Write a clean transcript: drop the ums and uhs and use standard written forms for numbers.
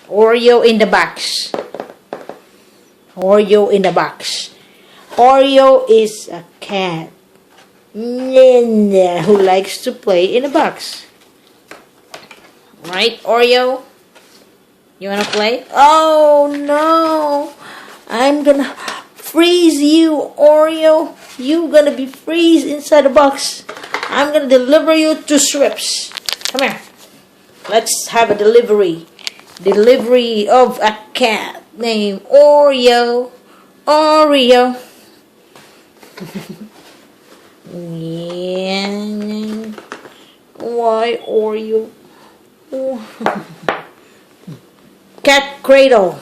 Oreo in the box. Oreo in the box. Oreo is a cat who likes to play in a box. Right, Oreo? You wanna play? Oh no! I'm gonna freeze you, Oreo. You gonna be freeze inside the box. I'm gonna deliver you to Strips. Come here. Let's have a delivery. Delivery of a cat named Oreo. Oreo. Yeah. Why Oreo? Cat cradle.